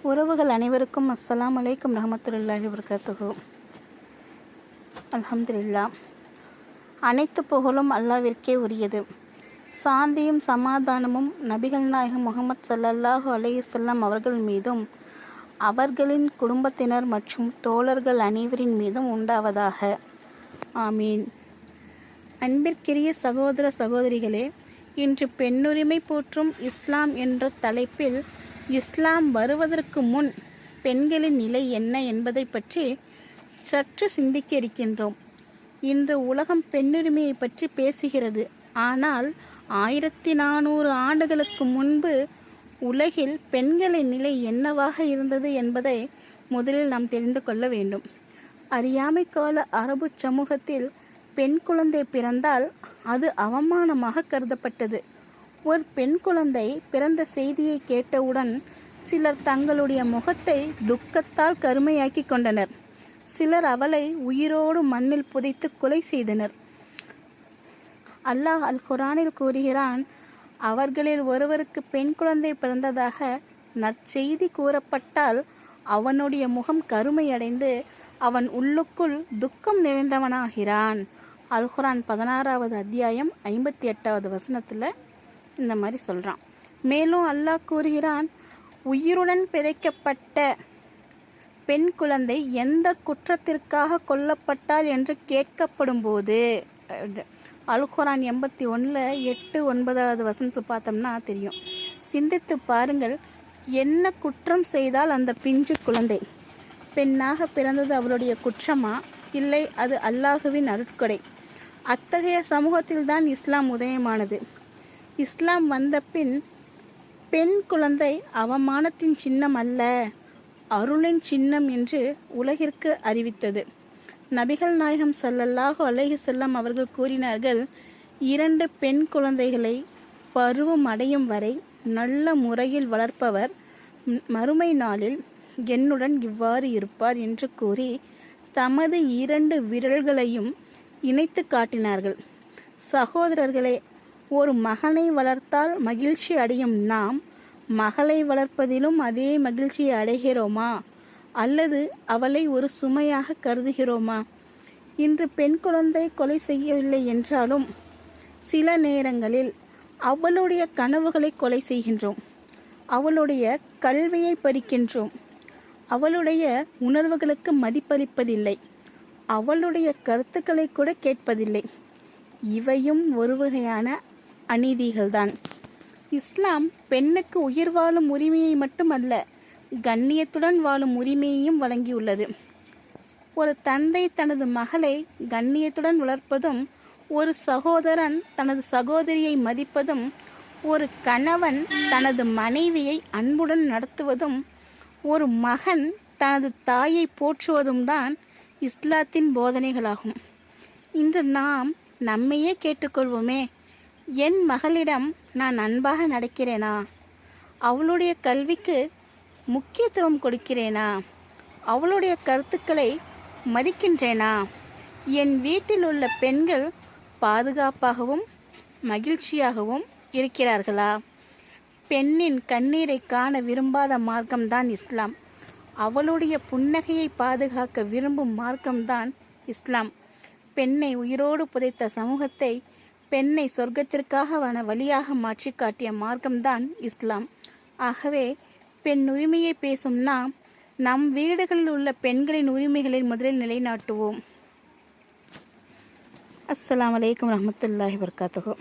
உறவுகள் அனைவருக்கும் அஸ்ஸலாம் அலைக்கும் ரஹமத்துல்லாஹி வபரகாத்துஹு. அல்ஹம்துலில்லாஹ். அனைத்து புகழும் அல்லாஹ்விற்கே உரியது. சாந்தியும் சமாதானமும் நபிகள் நாயகம் முஹம்மது ஸல்லல்லாஹு அலைஹி வஸல்லம் அவர்கள் மீதும் அவர்களின் குடும்பத்தினர் மற்றும் தோழர்கள் அனைவரின் மீதும் உண்டாவதாக. ஆமீன். அன்பிற்கிரிய சகோதர சகோதரிகளே, இன்று பெண்ணுரிமை போற்றும் இஸ்லாம் என்ற தலைப்பில் இஸ்லாம் வருவதற்கு முன் பெண்களின் நிலை என்ன என்பதை பற்றி சற்று சிந்திக்க இருக்கின்றோம். இன்று உலகம் பெண்ணுரிமையை பற்றி பேசுகிறது. ஆனால் 1400 ஆண்டுகளுக்கு முன்பு உலகில் பெண்களின் நிலை என்னவாக இருந்தது என்பதை முதலில் நாம் தெரிந்து கொள்ள வேண்டும். அறியாமை கால அரபு சமூகத்தில் பெண் குழந்தை பிறந்தால் அது அவமானமாக கருதப்பட்டது. ஒரு பெண் குழந்தை பிறந்த செய்தியை கேட்டவுடன் சிலர் தங்களுடைய முகத்தை துக்கத்தால் கருமையாக்கி கொண்டனர். சிலர் அவளை உயிரோடு மண்ணில் புதைத்து கொலை செய்தனர். அல்லாஹ் அல் குர்ஆனில் கூறுகிறான், அவர்களில் ஒருவருக்கு பெண் குழந்தை பிறந்ததாக நற்செய்தி கூறப்பட்டால் அவனுடைய முகம் கருமையடைந்து அவன் உள்ளுக்குள் துக்கம் நிறைந்தவனாகிறான். அல் குர்ஆன் 16வது அத்தியாயம் 58வது வசனத்தில் இந்த மாதிரி சொல்கிறான். மேலும் அல்லாஹ் கூறுகிறான், உயிருடன் பிதைக்கப்பட்ட பெண் குழந்தை எந்த குற்றத்திற்காக கொல்லப்பட்டால் என்று கேட்கப்படும் போது, அல் குர்ஆன் 81:8-9வது வசனத்தில் பார்த்தோம்னா தெரியும். சிந்தித்து பாருங்கள், என்ன குற்றம் செய்தால் அந்த பிஞ்சு குழந்தை பெண்ணாக பிறந்தது அவளுடைய குற்றமா, இல்லை அது அல்லாஹுவின் அருட்கொடை? அத்தகைய சமூகத்தில்தான் இஸ்லாம் உதயமானது. இஸ்லாம் வந்த பின் பெண் குழந்தை அவமானத்தின் சின்னம் அல்ல, அருளின் சின்னம் என்று உலகிற்கு அறிவித்தது. நபிகள் நாயகம் ஸல்லல்லாஹு அலைஹி வஸல்லம் அவர்கள் கூறினார்கள், 2 பெண் குழந்தைகளை பருவம் அடையும் வரை நல்ல முறையில் வளர்ப்பவர் மறுமை நாளில் என்னுடன் இவ்வாறு இருப்பார் என்று கூறி தமது 2 விரல்களையும் இணைத்து காட்டினார்கள். சகோதரர்களே, ஒரு மகனை வளர்த்தால் மகிழ்ச்சி அடையும் நாம் மகளை வளர்ப்பதிலும் அதே மகிழ்ச்சியை அடைகிறோமா, அல்லது அவளை ஒரு சுமையாக கருதுகிறோமா? இன்று பெண் குழந்தை கொலை செய்யவில்லை என்றாலும் சில நேரங்களில் அவளுடைய கனவுகளை கொலை செய்கின்றோம், அவளுடைய கல்வியை பறிக்கின்றோம், அவளுடைய உணர்வுகளுக்கு மதிப்பளிப்பதில்லை, அவளுடைய கருத்துக்களை கூட கேட்பதில்லை. இவையும் ஒரு வகையான அநீதிகள்தான். இஸ்லாம் பெண்ணுக்கு உயிர் வாழும் உரிமையை மட்டுமல்ல, கண்ணியத்துடன் வாழும் உரிமையையும் வழங்கியுள்ளது. ஒரு தந்தை தனது மகளை கண்ணியத்துடன் வளர்ப்பதும், ஒரு சகோதரன் தனது சகோதரியை மதிப்பதும், ஒரு கணவன் தனது மனைவியை அன்புடன் நடத்துவதும், ஒரு மகன் தனது தாயை போற்றுவதும் தான் இஸ்லாத்தின் போதனைகளாகும். இன்று நாம் நம்மையே கேட்டுக்கொள்வோமே, என் மகளிடம் நான் அன்பாக நடக்கிறேனா? அவளுடைய கல்விக்கு முக்கியத்துவம் கொடுக்கிறேனா? அவளுடைய கருத்துக்களை மதிக்கின்றேனா? என் வீட்டில் உள்ள பெண்கள் பாதுகாப்பாகவும் மகிழ்ச்சியாகவும் இருக்கிறார்களா? பெண்ணின் கண்ணீரை காண விரும்பாத மார்க்கம்தான் இஸ்லாம். அவளுடைய புன்னகையை பாதுகாக்க விரும்பும் மார்க்கம்தான் இஸ்லாம். பெண்ணை உயிரோடு புதைத்த சமூகத்தை பெண்ணை சொர்க்கத்திற்காக வழியாக மாற்றி காட்டிய மார்க்கம்தான் இஸ்லாம். ஆகவே பெண் உரிமையை பேசும் நாம் நம் வீடுகளில் உள்ள பெண்களின் உரிமைகளை முதலில் நிலைநாட்டுவோம். அஸ்ஸலாமு அலைக்கும் ரஹ்மத்துல்லாஹி வபரகாத்துஹு.